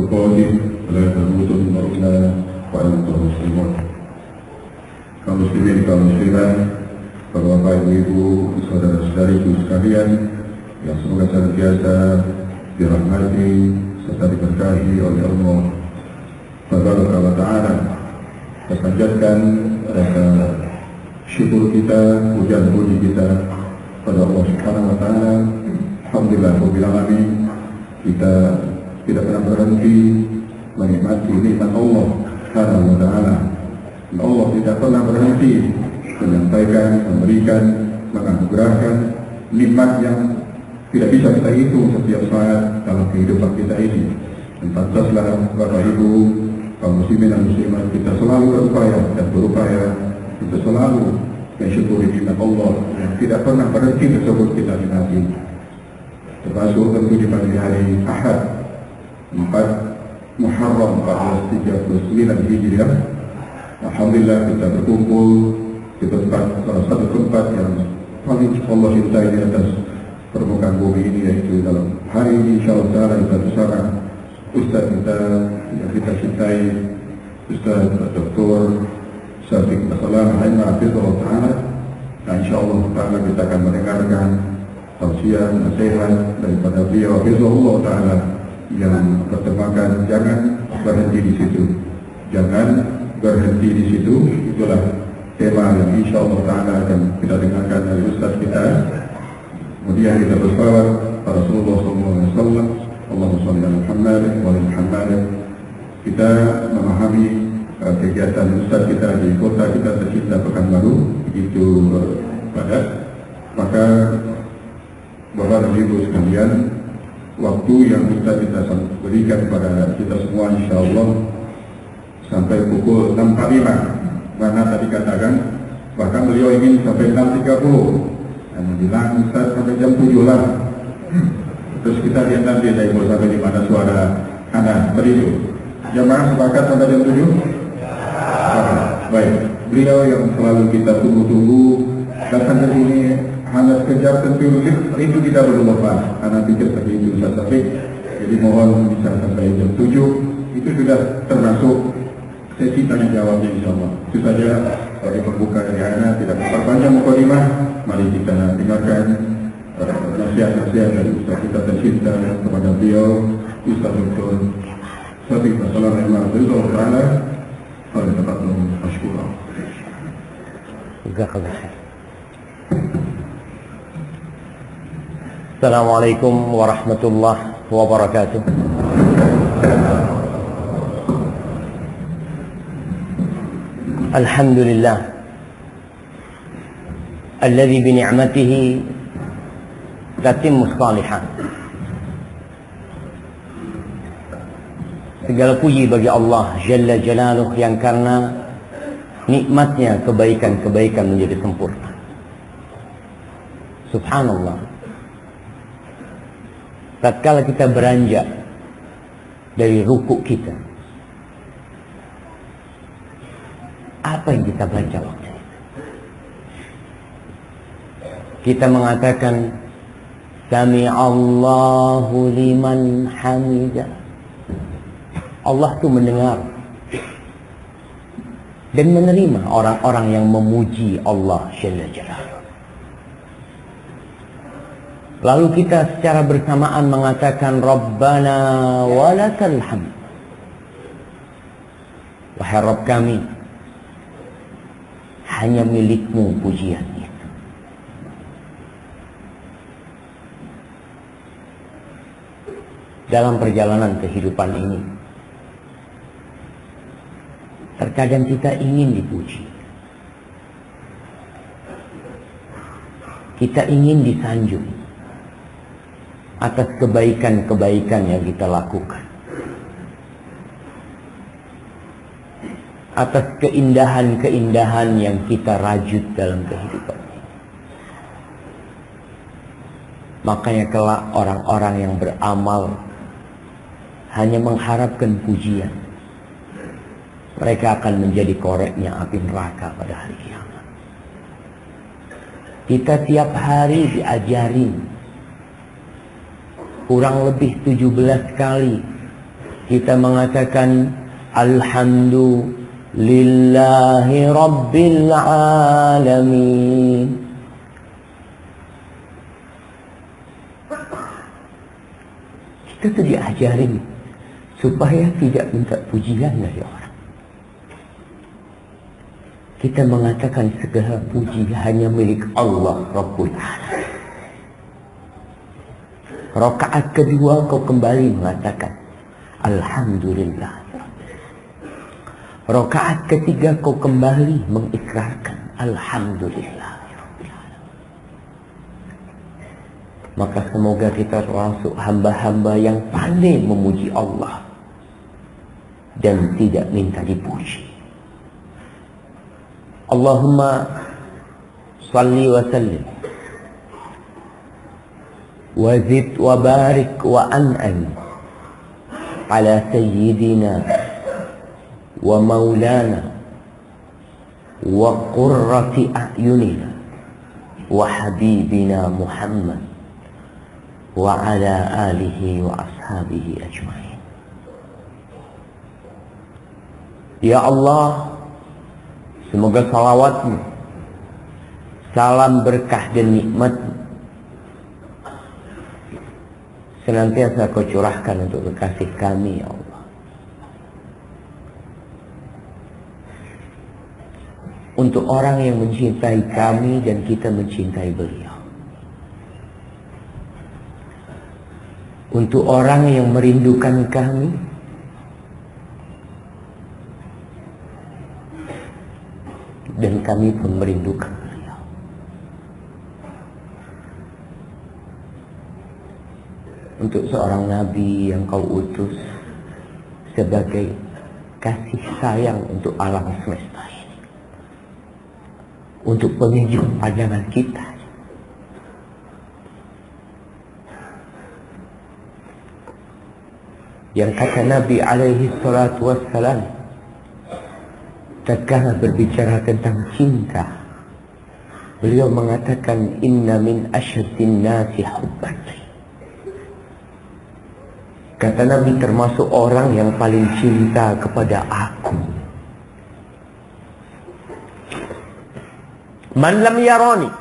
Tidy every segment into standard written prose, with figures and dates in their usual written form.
قوله ولا تموتن إلا وأنتم مسلمون. Kaum muslimin, kaum muslimat, para bapak ibu, saudara-saudariku sekalian yang semoga senantiasa dirahmati serta diberkahi oleh Allah Subhanahu wa Ta'ala. Kita panjatkan rasa syukur kita, pujian puji kita pada Allah Subhanahu wa Ta'ala. Alhamdulillah rabbil alamin. Kita tidak pernah berhenti menikmati nikmat Allah Subhanahu wa Ta'ala. Allah tidak pernah berhenti menyampaikan, memberikan, menganugerahkan nikmat yang tidak bisa kita hitung setiap saat dalam kehidupan kita ini. Dan pantaslah Bapak Ibu, kaum muslimin dan muslimat, kita selalu berupaya untuk selalu mensyukuri nikmat Allah yang tidak pernah berhenti tersebut kita nikmati. Termasuk tentu di pagi hari Ahad 4 Muharram 1439 Hijriah. Alhamdulillah kita berkumpul di salah satu tempat yang paling Allah cintai di atas permukaan bumi ini, yaitu dalam hari ini insyaallah ta'ala kita bersama Ustaz kita yang kita cintai, Ustaz Dr. Syafiq Assalam Hafizahullah ta'ala. Nah insyaallah ta'ala kita akan mendengarkan tausiah nasihat daripada beliau Hafizahullah ta'ala yang bertemakan jangan berhenti di situ. Jangan berhenti di situ. Itulah tema yang insyaallah ta'ala akan kita dengarkan dari Ustaz kita. Kemudian kita bersalawat pada Rasulullah SAW. Allahumma shalli ala Muhammad wa ala Muhammad. Kita memahami kegiatan Ustaz kita di kota kita tercinta Pekanbaru begitu padat. Maka Bapak dan Ibu sekalian, waktu yang kita berikan kepada kita semua insyaallah sampai pukul 6.45. Mana tadi katakan bahkan beliau ingin sampai 6.30. Dan bilang Ustaz sampai jam 7 lah. Terus kita lihat nanti dari sampai di mana suara anak beribu. Jamaah sepakat sampai jam 7? Baik. Beliau yang selalu kita tunggu-tunggu datang ke sini hanya sekedar tentu rindu kita belum lepas. Anak pikir tadi itu Ustaz Syafiq. Jadi mohon bisa sampai jam 7. Itu sudah termasuk sesi tanya jawabnya insyaallah. Itu saja dari pembuka dari Ana, tidak memperpanjang mukadimah. Mari kita dengarkan nasihat-nasihat dari Ustaz kita tercinta kepada beliau Ustaz Dr. Syafiq Assalam ta'ala. Pada tempat masykurah. Assalamualaikum warahmatullahi wabarakatuh. Alhamdulillah alladzi bi ni'matihi tatimmu shalihat. Segala puji bagi Allah Jalla Jalaluh yang karena nikmatnya kebaikan-kebaikan menjadi sempurna. Subhanallah. Tatkala kita beranjak dari ruku kita, apa yang kita baca waktu itu? Kita mengatakan Sami'allahu liman hamidah. Allah itu mendengar dan menerima orang-orang yang memuji Allah Jalla Jalaluh. Lalu kita secara bersamaan mengatakan Rabbana walakal hamd. Wahai Rabb kami, hanya milikmu pujian itu. Dalam perjalanan kehidupan ini, terkadang kita ingin dipuji. Kita ingin disanjung atas kebaikan-kebaikan yang kita lakukan, atas keindahan-keindahan yang kita rajut dalam kehidupan ini. Makanya kelak orang-orang yang beramal hanya mengharapkan pujian, mereka akan menjadi koreknya api neraka pada hari kiamat. Kita tiap hari diajarin kurang lebih 17 kali kita mengatakan alhamdulillahi rabbil alamin. Kita tuh diajarin supaya tidak minta pujian dari orang. Kita mengatakan segala puji hanya milik Allah Rabbul Alamin. Rakaat kedua kau kembali mengatakan alhamdulillah. Rakaat ketiga kau kembali mengikrarkan alhamdulillah. Maka semoga kita termasuk hamba-hamba yang pandai memuji Allah dan tidak minta dipuji. Allahumma salli wa sallim wa zid wa barik wa an'am ala sayyidina wa maulana wa qurrati a'yunina wa habibina Muhammad wa ala alihi wa ashabihi ajma'in. Ya Allah, semoga salawatmu, salam berkah dan nikmatmu senantiasa kau curahkan untuk kekasih kami, ya Allah. Untuk orang yang mencintai kami dan kita mencintai beliau. Untuk orang yang merindukan kami dan kami pun merindukan beliau. Untuk seorang nabi yang kau utus sebagai kasih sayang untuk alam semesta ini, untuk penyejuk pandangan kita, yang kata Nabi alaihi salatu wassalam tatkala berbicara tentang cinta, beliau mengatakan inna min asyaddin nasi hubban. Kata Nabi, termasuk orang yang paling cinta kepada aku man lam yarani,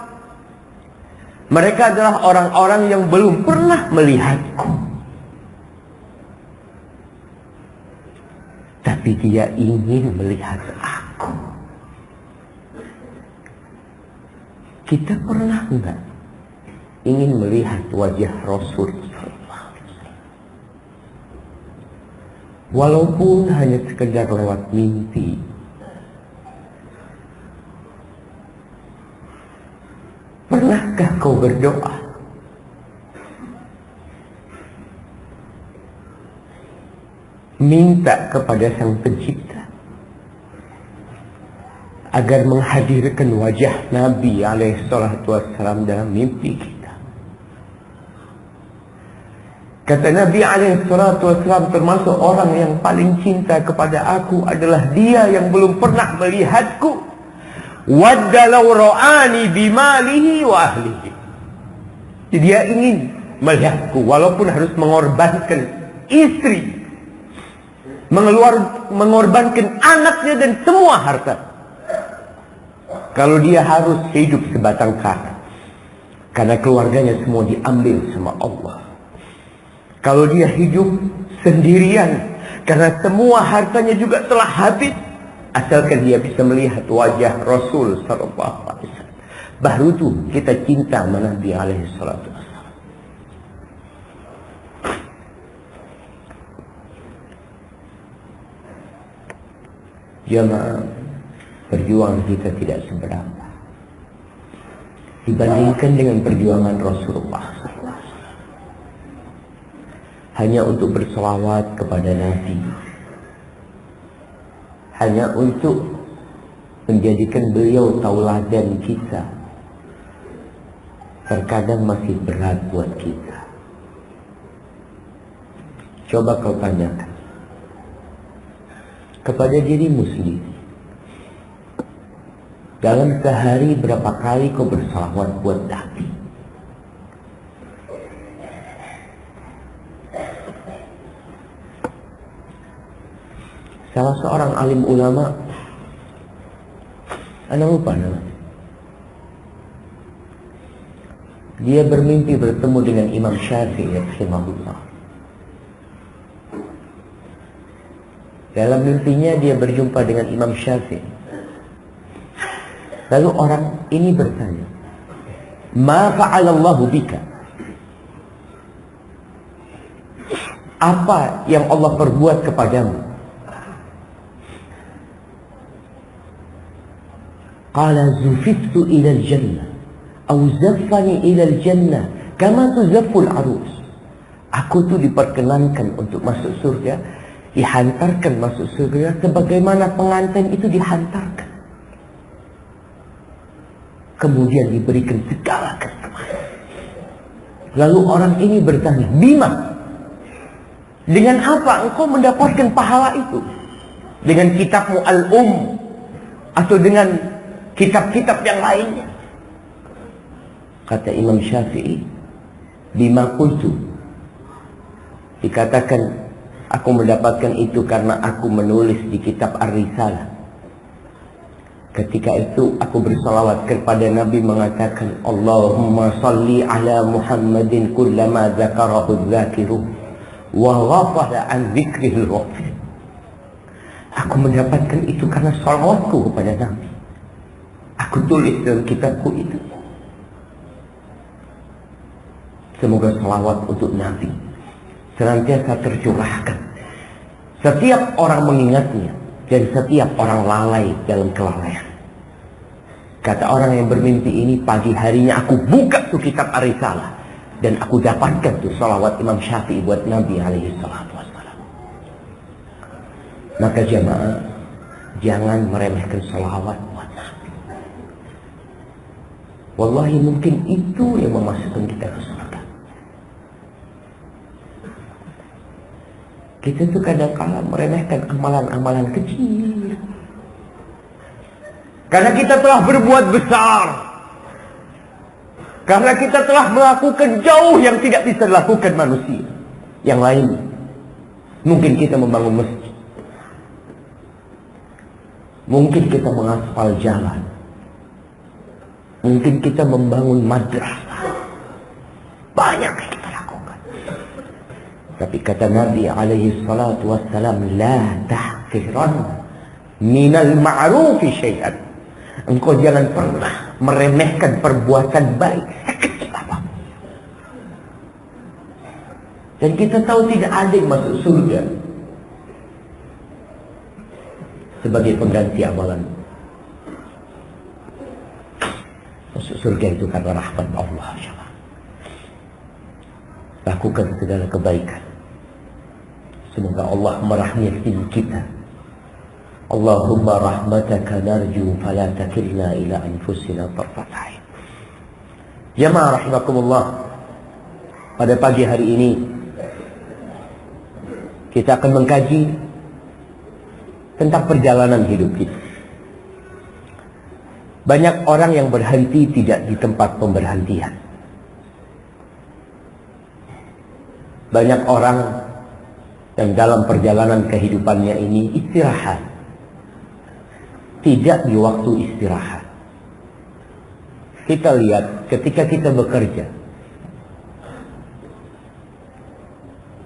mereka adalah orang-orang yang belum pernah melihatku, tapi dia ingin melihat aku. Kita pernah enggak ingin melihat wajah Rasul? Walaupun hanya sekedar lewat mimpi. Pernahkah kau berdoa minta kepada Sang Pencipta agar menghadirkan wajah Nabi alaihi salatu wassalam dalam mimpi kita? Kata Nabi alaihi salatu wassalam, termasuk orang yang paling cinta kepada aku adalah dia yang belum pernah melihatku. Wadda law ra'ani bimalihi wa ahlihi. Dia ingin melihatku walaupun harus mengorbankan istri, mengorbankan anaknya dan semua harta. Kalau dia harus hidup sebatang kara, karena keluarganya semua diambil sama Allah. Kalau dia hidup sendirian, karena semua hartanya juga telah habis, asalkan dia bisa melihat wajah Rasul sallallahu alaihi wasallam, baru tuh kita cinta sama Nabi alaihi salatu wasallam. Jamaah, perjuangan kita tidak seberapa dibandingkan dengan perjuangan Rasulullah SAW. Hanya untuk berselawat kepada Nabi, hanya untuk menjadikan beliau tauladan kita, terkadang masih berat buat kita. Coba kau tanyakan kepada dirimu sendiri, dalam sehari berapa kali kau berselawat buat Nabi? salah seorang alim ulama, anda lupa namanya, dia bermimpi bertemu dengan Imam Syafi'i rahimahullah. Dalam mimpinya dia berjumpa dengan Imam Syafi'i. Lalu orang ini bertanya, "Ma fa'alallahu bika?" Apa yang Allah perbuat kepadamu? Qala zufiftu ila al-jannah aw zaffani ila al-jannah kama tuzaffu al-arus. Aku tuh diperkenankan untuk masuk surga, dihantarkan masuk surga sebagaimana pengantin itu dihantarkan. Kemudian diberikan segala kenikmatan. Lalu orang ini bertanya, "Bima? Dengan apa engkau mendapatkan pahala itu? Dengan kitabmu Al-Um atau dengan kitab-kitab yang lainnya?" Kata Imam Syafi'i, "Bima qultu." Dikatakan, aku mendapatkan itu karena aku menulis di kitab Ar-Risalah. Ketika itu aku bersalawat kepada Nabi mengatakan, "Allahumma salli ala Muhammadin kullama zakarahu dzakiru wa ghafala an dzikrihil ghafil." Aku mendapatkan itu karena salawatku kepada Nabi. Aku tulis dalam kitabku itu. Semoga salawat untuk Nabi senantiasa tercurahkan. Setiap orang mengingatnya dan setiap orang lalai dalam kelalaian. Kata orang yang bermimpi ini, pagi harinya aku buka tuh kitab Ar-Risalah dan aku dapatkan tuh salawat Imam Syafi'i buat Nabi alaihi salatu wassalam. Maka jamaah, jangan meremehkan salawat buat Nabi. Wallahi mungkin itu yang memasukkan kita ke surga. Kita tuh kadang-kala meremehkan amalan-amalan kecil. Karena kita telah berbuat besar. Karena kita telah melakukan jauh yang tidak bisa dilakukan manusia. Yang lain, mungkin kita membangun masjid. Mungkin kita mengaspal jalan. Mungkin kita membangun madrasah. Banyak yang kita lakukan. Tapi kata Nabi alaihi salatu wassalam, "La tahqiran minal ma'rufi syai'an." Engkau jangan pernah meremehkan perbuatan baik sekecil apapun. Dan kita tahu tidak ada yang masuk surga sebagai pengganti amalan. Masuk surga itu karena rahmat Allah. Lakukan segala kebaikan. Semoga Allah merahmati kita. Allahumma rahmataka narju fala takilna ila anfusina tarfat ain. Jamaah rahimakumullah, pada pagi hari ini kita akan mengkaji tentang perjalanan hidup kita. Banyak orang yang berhenti tidak di tempat pemberhentian. Banyak orang yang dalam perjalanan kehidupannya ini istirahat, tidak di waktu istirahat. Kita lihat ketika kita bekerja,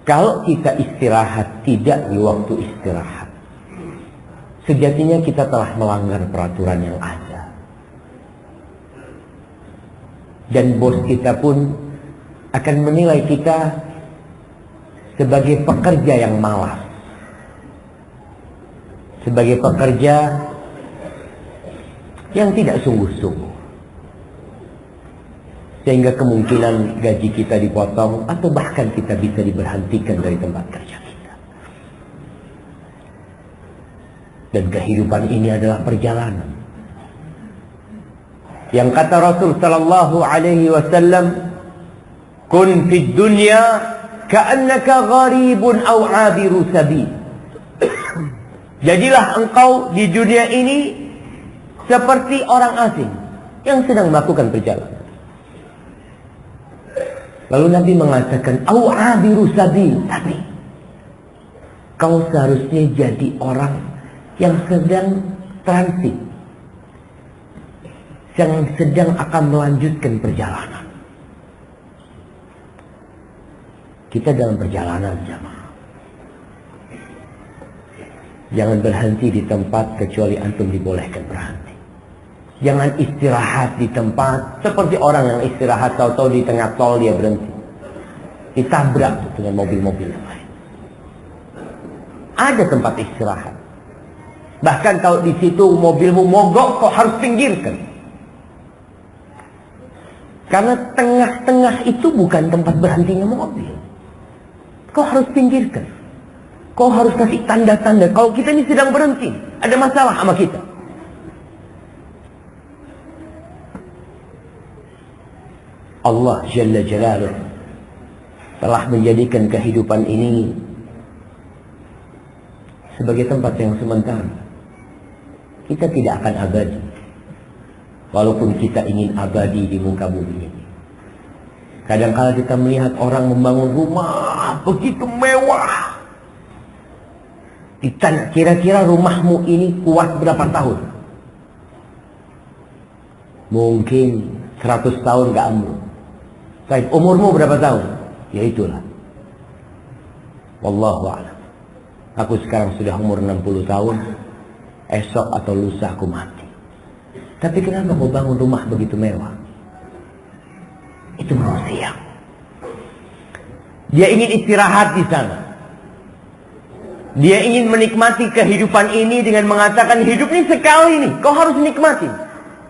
kalau kita istirahat tidak di waktu istirahat, sejatinya kita telah melanggar peraturan yang ada. Dan bos kita pun akan menilai kita sebagai pekerja yang malas, sebagai pekerja yang tidak sungguh-sungguh, sehingga kemungkinan gaji kita dipotong atau bahkan kita bisa diberhentikan dari tempat kerja kita. Dan kehidupan ini adalah perjalanan. Yang kata Rasul sallallahu alaihi wasallam, "Kun fid dunya ka'annaka gharibun aw 'abiru sabil." Jadilah engkau di dunia ini seperti orang asing yang sedang melakukan perjalanan. Lalu Nabi mengatakan, "Au abiru sabil." Tapi Kau seharusnya jadi orang yang sedang transit, yang sedang akan melanjutkan perjalanan. Kita dalam perjalanan, jamaah. Jangan berhenti di tempat kecuali antum dibolehkan berhenti. Jangan istirahat di tempat seperti orang yang istirahat tahu-tahu di tengah tol dia berhenti. Ditabrak dengan mobil-mobil yang lain. Ada tempat istirahat. Bahkan kalau di situ mobilmu mogok, kau harus pinggirkan. Karena tengah-tengah itu bukan tempat berhentinya mobil. Kau harus pinggirkan. Kau harus kasih tanda-tanda kalau kita ini sedang berhenti. Ada masalah sama kita. Allah Jalla Jalaluh telah menjadikan kehidupan ini sebagai tempat yang sementara. Kita tidak akan abadi. Walaupun kita ingin abadi di muka bumi ini. Kadang-kala kita melihat orang membangun rumah begitu mewah. Ditanya, kira-kira rumahmu ini kuat berapa tahun? Mungkin 100 tahun gak ambruk. Baik, umurmu berapa tahun? Ya itulah. Wallahu a'lam. Aku sekarang sudah umur 60 tahun. Esok atau lusa aku mati. Tapi kenapa kau bangun rumah begitu mewah? Itu manusia. Dia ingin istirahat di sana. Dia ingin menikmati kehidupan ini dengan mengatakan hidup ini sekali nih. Kau harus nikmatin.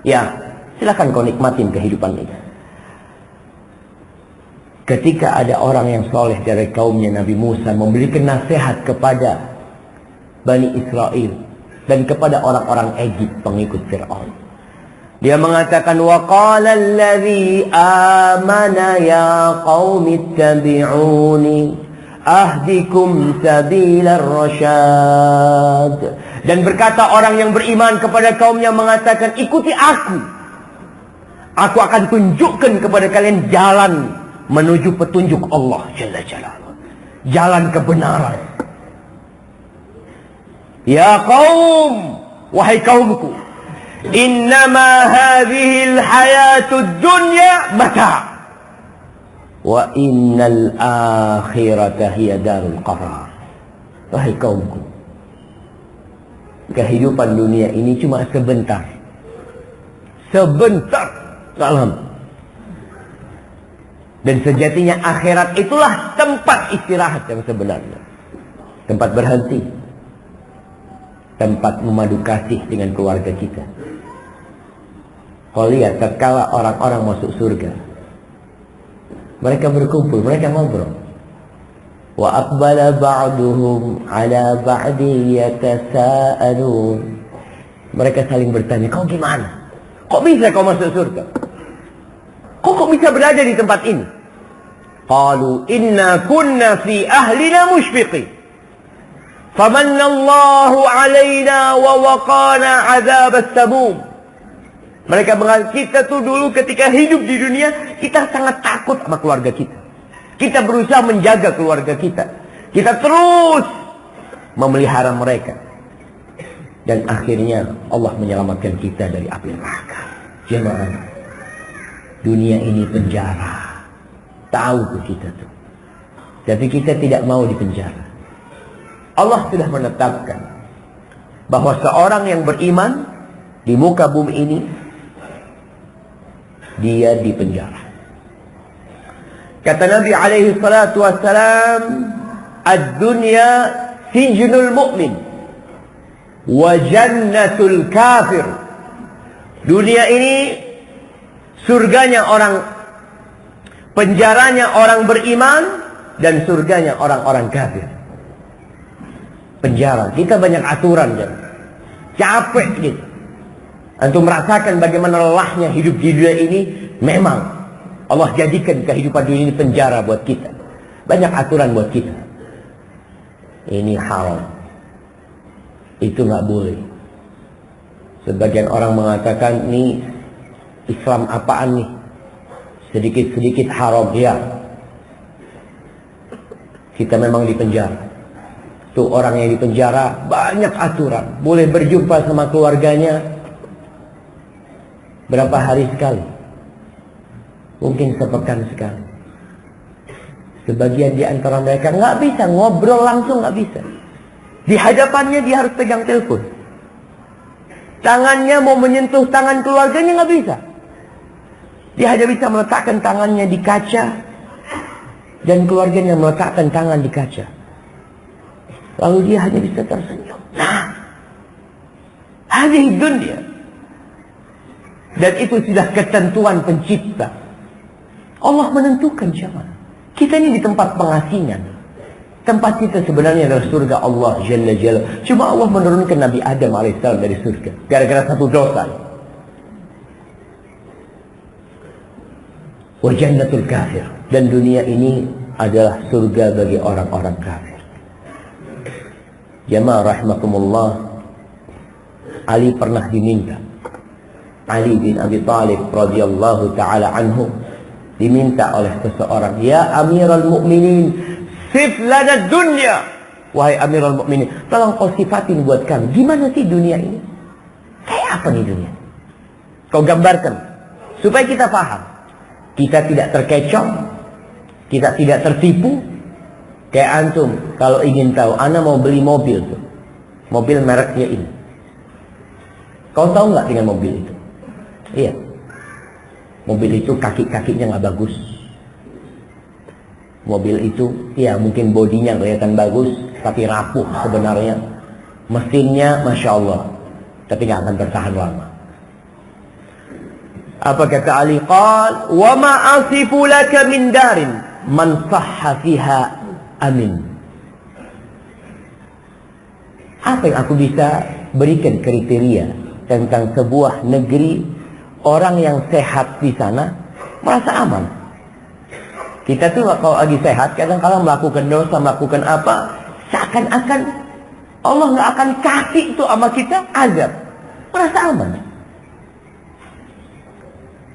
Ya, silakan kau nikmatin kehidupan ini. Ketika ada orang yang soleh dari kaumnya Nabi Musa memberikan nasihat kepada Bani Israel dan kepada orang-orang Egypt pengikut Fir'aun. Dia mengatakan wa qala allazi amana ya qaumi ittabi'uni ahdikum sabilar rasyad. Dan berkata orang yang beriman kepada kaumnya mengatakan ikuti aku. Aku akan tunjukkan kepada kalian jalan menuju petunjuk Allah Jalla Jalaluh. Jalan kebenaran. Ya qaum, wahai kaumku, innama hadhil hayatud dunya mata wa innal akhirata hiya darul qarar. Wahai kaumku, kehidupan dunia ini cuma sebentar. Sebentar, salam. Dan sejatinya akhirat itulah tempat istirahat yang sebenarnya. Tempat berhenti. Tempat memadu kasih dengan keluarga kita. Kau lihat tatkala orang-orang masuk surga, mereka berkumpul, mereka ngobrol. Wa aqbala ba'duhum ala ba'di yatasaalun. Mereka saling bertanya, kau gimana? Kok bisa kau masuk surga? Kok bisa berada di tempat ini? Qalu inna kunna fi ahlina mushfiqin. Famanna Allahu alaina wa waqana 'adzab as-samum. Mereka mengatakan kita tuh dulu ketika hidup di dunia kita sangat takut sama keluarga kita. Kita berusaha menjaga keluarga kita. Kita terus memelihara mereka. Dan akhirnya Allah menyelamatkan kita dari api neraka. Jemaah. Dunia ini penjara. Tahu tuh kita tuh. Tapi kita tidak mau dipenjara. Allah sudah menetapkan bahwa seorang yang beriman di muka bumi ini dia dipenjara. Kata Nabi alaihi salatu wassalam, ad-dunya sijnul mu'min wa jannatul kafir. Dunia ini surganya orang, penjaranya orang beriman, dan surganya orang-orang kafir. Penjara, kita banyak aturan, kan? Capek gitu. Antum merasakan bagaimana lelahnya hidup di dunia ini. Memang Allah jadikan kehidupan dunia ini penjara buat kita. Banyak aturan buat kita. Ini haram, itu nggak boleh. Sebagian orang mengatakan, nih Islam apaan nih? Sedikit-sedikit haram. Ya, kita memang dipenjara. Tuh orang yang di penjara banyak aturan. Boleh berjumpa sama keluarganya berapa hari sekali? Mungkin sepekan sekali. Sebagian di antara mereka nggak bisa ngobrol langsung, nggak bisa. Di hadapannya dia harus pegang telepon. Tangannya mau menyentuh tangan keluarganya nggak bisa. Dia hanya bisa meletakkan tangannya di kaca dan keluarganya meletakkan tangan di kaca. Lalu dia hanya bisa tersenyum. Nah, hadhihi dunia. Dan itu sudah ketentuan pencipta. Allah menentukan zaman. Kita ini di tempat pengasingan. Tempat kita sebenarnya adalah surga Allah Jalla Jalla. Cuma Allah menurunkan Nabi Adam alaihissalam dari surga gara-gara satu dosa. Wa jannatul kafir. Dan dunia ini adalah surga bagi orang-orang kafir. Jamaah rahimakumullah, Ali pernah diminta, Ali bin Abi Thalib radhiyallahu taala anhu diminta oleh seseorang, ya Amirul Mukminin, sif lana dunya. Wahai Amirul Mukminin, tolong kau sifatin buat kami, gimana sih dunia ini? Kayak apa nih dunia? Kau gambarkan supaya kita paham. Kita tidak terkecoh, kita tidak tertipu. Kayak antum, kalau ingin tahu, ana mau beli mobil tuh. Mobil mereknya ini. Kau tahu nggak dengan mobil itu? Iya. Mobil itu kaki-kakinya nggak bagus. Mobil itu, ya mungkin bodinya kelihatan bagus, tapi rapuh sebenarnya. Mesinnya, Masya Allah. Tapi nggak akan bertahan lama. Apa kata Ali? Qal, wa ma asifu laka min darin man sahha fiha amin. Apa yang aku bisa berikan kriteria tentang sebuah negeri, orang yang sehat di sana merasa aman. Kita tuh kalau lagi sehat kadang-kadang melakukan dosa, melakukan apa, seakan-akan Allah nggak akan kasih itu sama kita azab, merasa aman.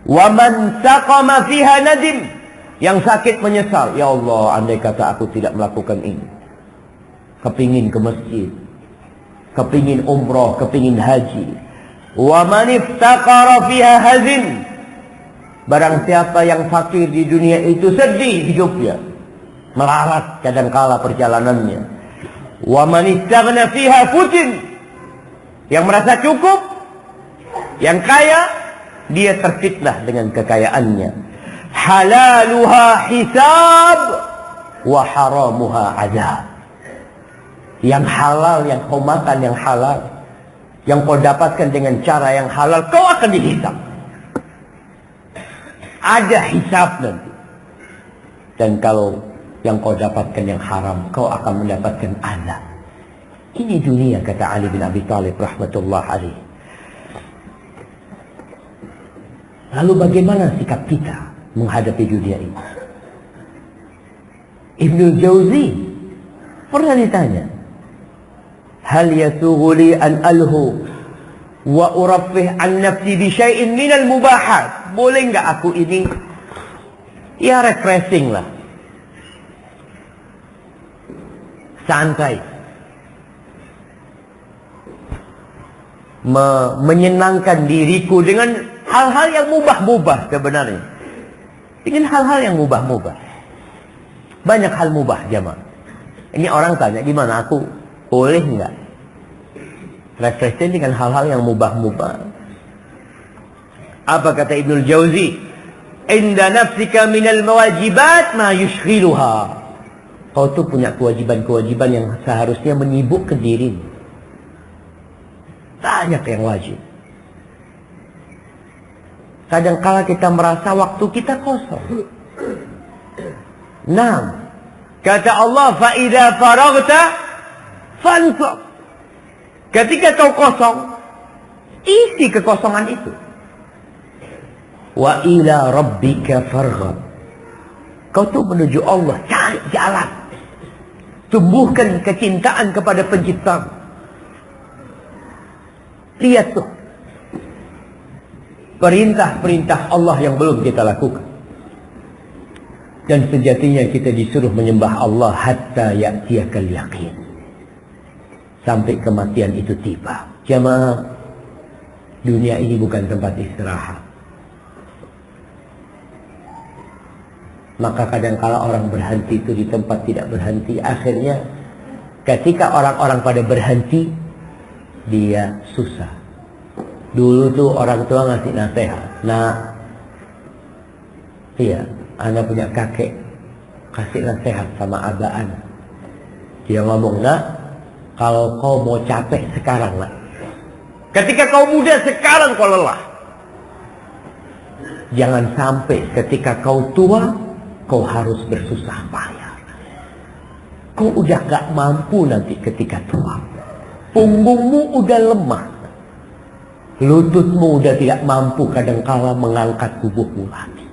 Wa man saqama fiha nadim. Yang sakit menyesal, ya Allah, andai kata aku tidak melakukan ini. Kepingin ke masjid, kepingin umroh, kepingin haji. Wa man iftaqara fiha hazin. Barang siapa yang fakir di dunia itu sedih hidupnya, melarat kadangkala perjalanannya. Wa man istaghna fiha futin. Yang merasa cukup, yang kaya, dia terfitnah dengan kekayaannya. Halaluha hisab wa haramuha azab. Yang halal yang kau makan, yang halal yang kau dapatkan dengan cara yang halal, kau akan dihisab. Ada hisab nanti. Dan kalau yang kau dapatkan yang haram, kau akan mendapatkan azab. Ini dunia, kata Ali bin Abi Thalib rahmatullah alaih. Lalu bagaimana sikap kita menghadapi dunia ini? Ibnu Jauzi pernah ditanya, hal yasughuli an alhu wa uraffih an nafsi bi syai'in minal mubahat. Boleh enggak aku ini ya refreshing lah, santai, menyenangkan diriku dengan hal-hal yang mubah-mubah sebenarnya. Dengan hal-hal yang mubah-mubah. Banyak hal mubah, jamaah. Ini orang tanya, gimana aku boleh enggak refreshing dengan hal-hal yang mubah-mubah? Apa kata Ibnul Jauzi? Inda nafsika minal mawajibat ma yushghiluha. Kau tuh punya kewajiban-kewajiban yang seharusnya menyibukkan dirimu. Banyak yang wajib. Kadang-kala kita merasa waktu kita kosong. Nah, kata Allah, فَإِذَا فَرَغْتَ فَانْصَبْ. Ketika kau kosong, isi kekosongan itu. وَإِلَى رَبِّكَ فَارْغَبْ. Kau tuh menuju Allah, cari jalan. Tumbuhkan kecintaan kepada penciptamu. Lihat tuh perintah-perintah Allah yang belum kita lakukan. Dan sejatinya kita disuruh menyembah Allah hatta ya'tiyakal yaqin. sampai kematian itu tiba. Jamaah, dunia ini bukan tempat istirahat. Maka kadang-kala orang berhenti itu di tempat tidak berhenti. Akhirnya ketika orang-orang pada berhenti, dia susah. Dulu tuh orang tua ngasih nasihat. Nah, iya, anak punya kakek kasih nasihat sama abah anak. Dia ngomong, nak, kalau kau mau capek sekarang, nak. Ketika kau muda sekarang kau lelah. Jangan sampai ketika kau tua, kau harus bersusah payah. Kau udah gak mampu nanti ketika tua. Punggungmu udah lemah. Lututmu udah tidak mampu kadangkala mengangkat tubuhmu lagi.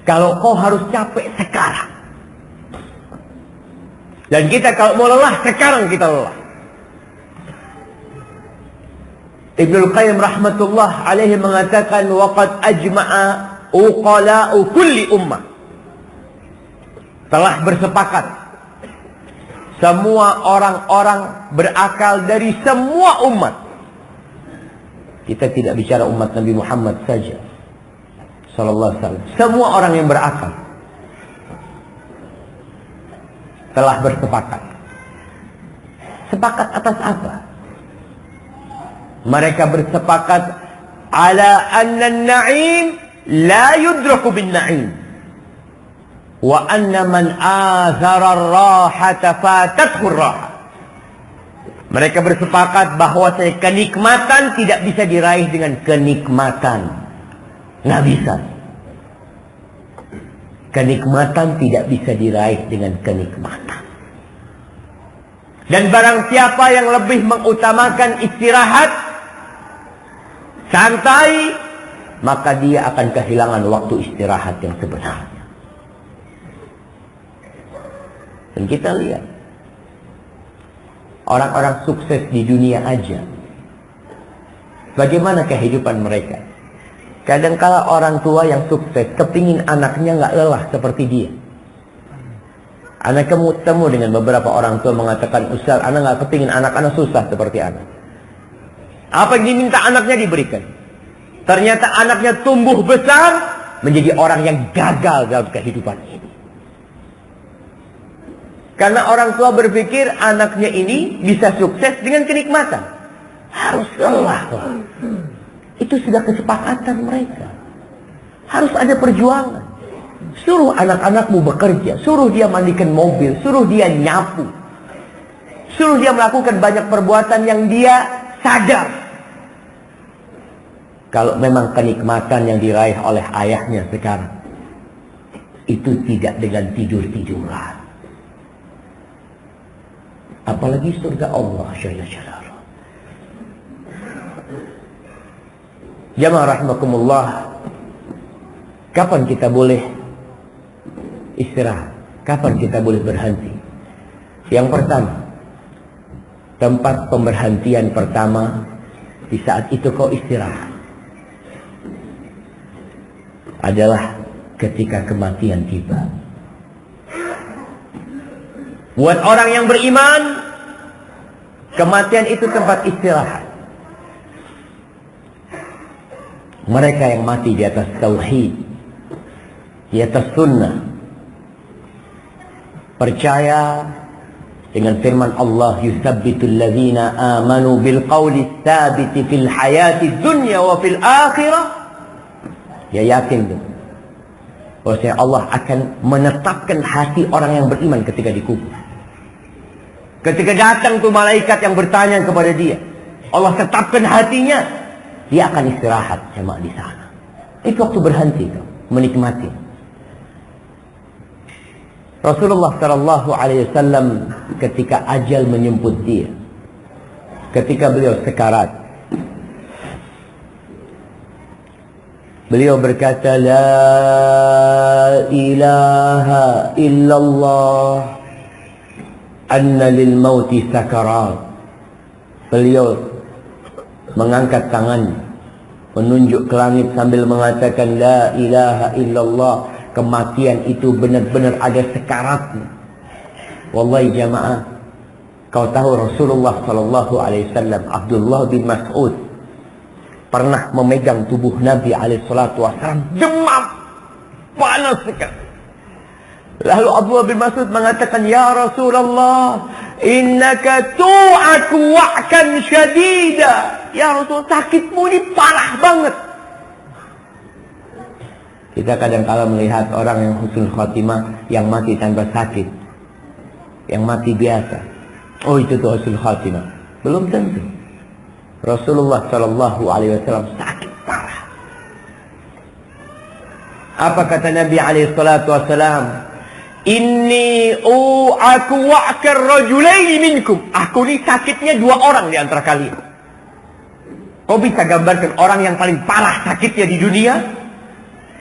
Kalau kau harus capek sekarang. Dan kita kalau mau lelah, sekarang kita lelah. Ibnul Qayyim rahmatullah alaihi mengatakan, waqad ajma'a uqala'u kulli ummah. Telah bersepakat semua orang-orang berakal dari semua umat. Kita tidak bicara umat Nabi Muhammad saja sallallahu alaihi wasallam. Semua orang yang berakal telah bersepakat. Sepakat atas apa? Mereka bersepakat ala anna an-na'im la yudraku bin na'im wa anna man athara ar-rahata fatathu ar-raha. Mereka bersepakat bahwa kenikmatan tidak bisa diraih dengan kenikmatan. Nggak bisa. Kenikmatan tidak bisa diraih dengan kenikmatan. Dan barang siapa yang lebih mengutamakan istirahat, santai, maka dia akan kehilangan waktu istirahat yang sebenarnya. Dan kita lihat orang-orang sukses di dunia aja, bagaimana kehidupan mereka. Kadangkala orang tua yang sukses kepingin anaknya nggak lelah seperti dia. Anak ketemu dengan beberapa orang tua mengatakan, Ustaz, anak nggak kepingin anak-anak susah seperti anak. Apa yang diminta anaknya diberikan. Ternyata anaknya tumbuh besar menjadi orang yang gagal dalam kehidupan ini. Karena orang tua berpikir anaknya ini bisa sukses dengan kenikmatan. Harus lelah. Itu sudah kesepakatan mereka. Harus ada perjuangan. Suruh anak-anakmu bekerja. Suruh dia mandikan mobil. Suruh dia nyapu. Suruh dia melakukan banyak perbuatan yang dia sadar. Kalau memang kenikmatan yang diraih oleh ayahnya sekarang, itu tidak dengan tidur-tiduran. Apalagi surga Allah Jalla Jalaluhu. Jamaah rahimakumullah, kapan kita boleh istirahat? Kapan kita boleh berhenti? Yang pertama, tempat pemberhentian pertama di saat itu kau istirahat adalah ketika kematian tiba. Buat orang yang beriman, kematian itu tempat istirahat. Mereka yang mati di atas tauhid, di atas sunnah, percaya dengan firman Allah, yusabbitul ladzina amanu bil qawli tsabiti fil hayati dunya wa fil akhirah. Dia yakin tuh bahwasanya Allah akan menetapkan hati orang yang beriman ketika dikubur. Ketika datang tuh malaikat yang bertanya kepada dia, Allah tetapkan hatinya, dia akan istirahat sama di sana. Itu waktu berhenti tuh, menikmati. Rasulullah sallallahu alaihi wasallam ketika ajal menjemput dia, ketika beliau sekarat, beliau berkata, la ilaha illallah anna lil mauti sakarat. Beliau mengangkat tangannya menunjuk ke langit sambil mengatakan, la ilaha illallah, kematian itu benar-benar ada sekaratnya. Wallahi jamaah, Kau tahu Rasulullah sallallahu alaihi wasallam, Abdullah bin Mas'ud pernah memegang tubuh Nabi alaihi salatu wasallam, demam, panas sekali. Lalu Abdullah bin Mas'ud mengatakan, "Ya Rasulullah, innaka tu'aku wa'kan syadida." Ya Rasulullah, sakitmu ini parah banget. Kita kadang-kala melihat orang yang husnul khatimah, yang mati tanpa sakit, yang mati biasa. Oh, itu tuh husnul khatimah. Belum tentu. Rasulullah sallallahu alaihi wasallam sakit parah. Apa kata Nabi alaihi salatu wasallam? Inni aku wa'kar rajulaini minkum. Aku ini sakitnya 2 orang di antara kalian. Kau bisa gambarkan orang yang paling parah sakitnya di dunia?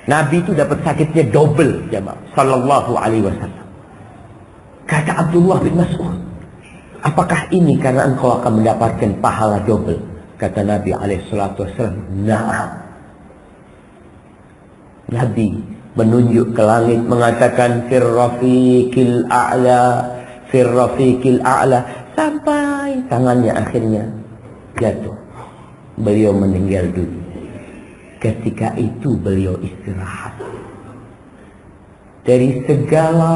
Nabi itu dapat sakitnya double, jemaah. Sallallahu alaihi wasallam. Kata Abdullah bin Mas'ud, apakah ini karena engkau akan mendapatkan pahala double? Kata Nabi alaihissalatu wassalam, na'am. Nabi menunjuk ke langit mengatakan firrafiqil a'la, sampai tangannya akhirnya jatuh. Beliau meninggal dunia. Ketika itu beliau istirahat dari segala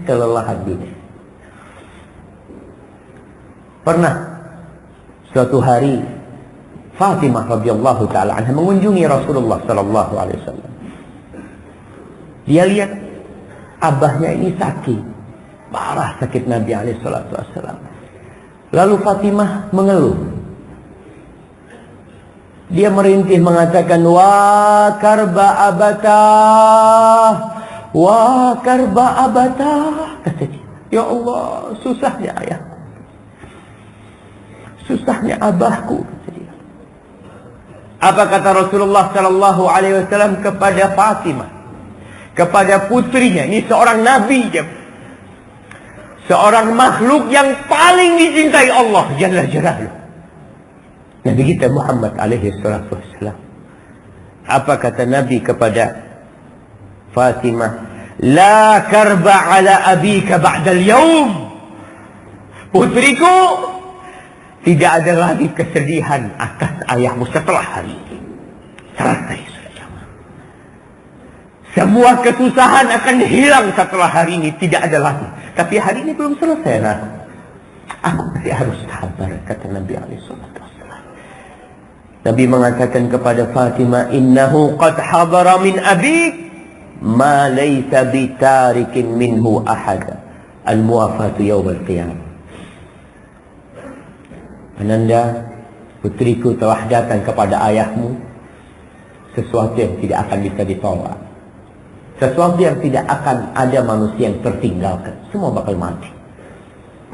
kelelahan dunia. Pernah suatu hari Fatimah radhiyallahu taala anha mengunjungi Rasulullah sallallahu alaihi wasallam. Dia lihat abahnya ini sakit, parah sakit Nabi alaihi salatu wasallam. Lalu Fatimah mengeluh. Dia merintih mengatakan, wa karba abatah, wa karba abatah. Kata dia, ya Allah, susahnya ayah, susahnya abahku. Kata dia. Apa kata Rasulullah sallallahu alaihi wasallam kepada Fatimah, kepada putrinya? Ini seorang nabi, seorang makhluk yang paling dicintai Allah Jalla Jalaluhu, Nabi kita Muhammad alaihi salatu wassalam. Apa kata Nabi kepada Fatimah? La karba ala abika ba'dal yaum. Putriku, tidak ada lagi kesedihan atas ayahmu setelah hari ini. Selesai sudah. Semua kesusahan akan hilang setelah hari ini. Tidak ada lagi. Tapi hari ini belum selesai. Nah, aku masih harus sabar, kata Nabi alaihi salatu. Nabi mengatakan kepada Fatimah, innahu qad hadara min abik ma laysa bitarikin minhu ahada al-muwafatu yawmal qiyamah. Ananda, putriku, telah datang kepada ayahmu sesuatu yang tidak akan bisa ditolak, sesuatu yang tidak akan ada manusia yang tertinggalkan. Semua bakal mati.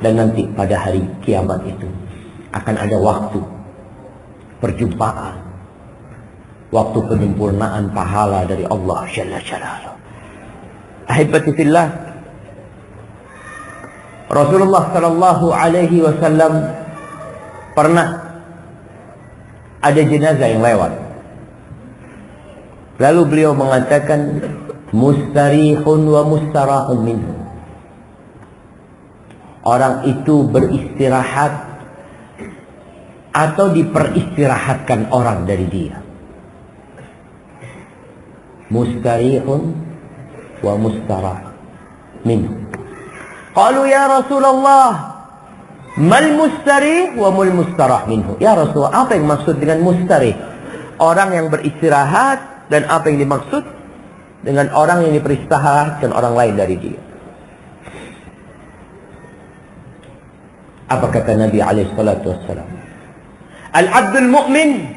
Dan nanti pada hari kiamat itu akan ada waktu perjumpaan, waktu penyempurnaan pahala dari Allah Jalla Jalaluhu. Ahibati fillah, Rasulullah sallallahu alaihi wasallam pernah ada jenazah yang lewat. Lalu beliau mengatakan, mustarihun wa mustarahun minhu. Orang itu beristirahat atau diperistirahatkan orang dari dia. Mustarihun wa mustarah minhu. Qalu ya Rasulullah, mal mustarih wa mal mustarah minhu. Ya Rasulullah, apa yang maksud dengan mustarih? Orang yang beristirahat, dan apa yang dimaksud dengan orang yang diperistirahatkan orang lain dari dia? Apa kata Nabi alaihi salatu wassalam? Al-abdul mu'min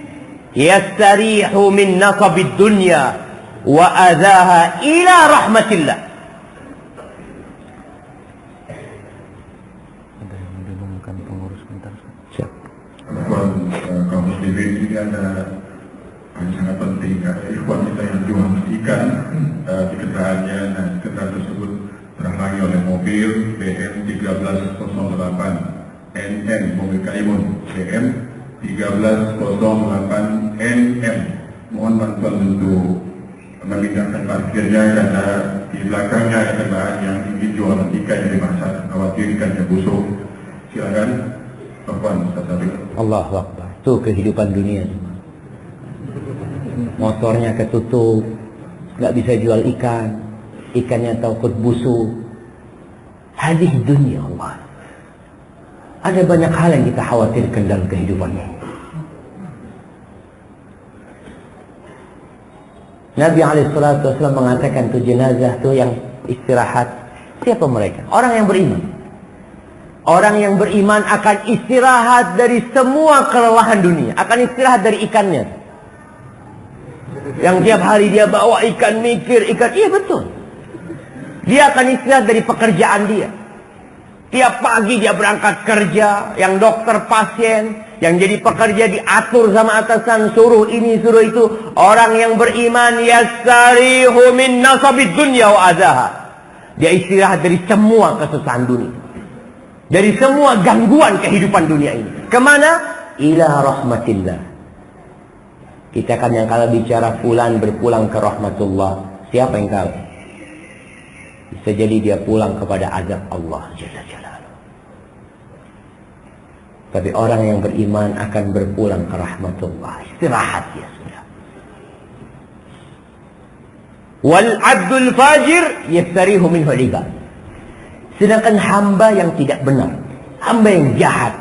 yastarihu min nasabid dunya wa adhaha ila rahmatillah. Ada yang dibingungkan pengurus bentar. Siap. Kaum muslimin ini ada yang sangat penting. Ikhwan kita yang memastikan di kendaraannya, dan kendaraan tersebut terhalangi oleh mobil BM 1308 NN, mobil Kalimun BM 1308 NM. Mohon bantuan untuk memindahkan parkirnya, karena di belakangnya ada kendaraan yang ingin jualan ikan dari masyarakat, khawatir ikannya busuk, Silakan, Afwan Ustaz Syafiq. Allahu Akbar. Itu kehidupan dunia. Motornya ketutup, nggak bisa jual ikan, ikannya takut busuk. Hadis dunia Allah. Ada banyak hal yang kita khawatirkan dalam kehidupan ini. Nabi SAW mengatakan tuh jenazah tuh yang istirahat. Siapa mereka? Orang yang beriman. Orang yang beriman akan istirahat dari semua kelelahan dunia. Akan istirahat dari ikannya. Yang tiap hari dia bawa ikan, mikir ikan. Iya betul. Dia akan istirahat dari pekerjaan dia. Tiap pagi dia berangkat kerja. Yang dokter pasien. Yang jadi pekerja diatur sama atasan. Suruh ini, suruh itu. Orang yang beriman. Yastarihu min nasabid dunya wa azaha. Dia istirahat dari semua kesusahan dunia. Dari semua gangguan kehidupan dunia ini. Kemana? Ila rahmatillah. Kita kan yang kalau bicara fulan berpulang ke rahmatullah. Siapa yang tahu? Bisa jadi dia pulang kepada azab Allah Jalla Jalaluhu. Tapi orang yang beriman akan berpulang ke rahmatullah. Istirahat dia sudah. Wal abdul fajir yastarihu minhu ibad. Sedangkan hamba yang tidak benar, hamba yang jahat,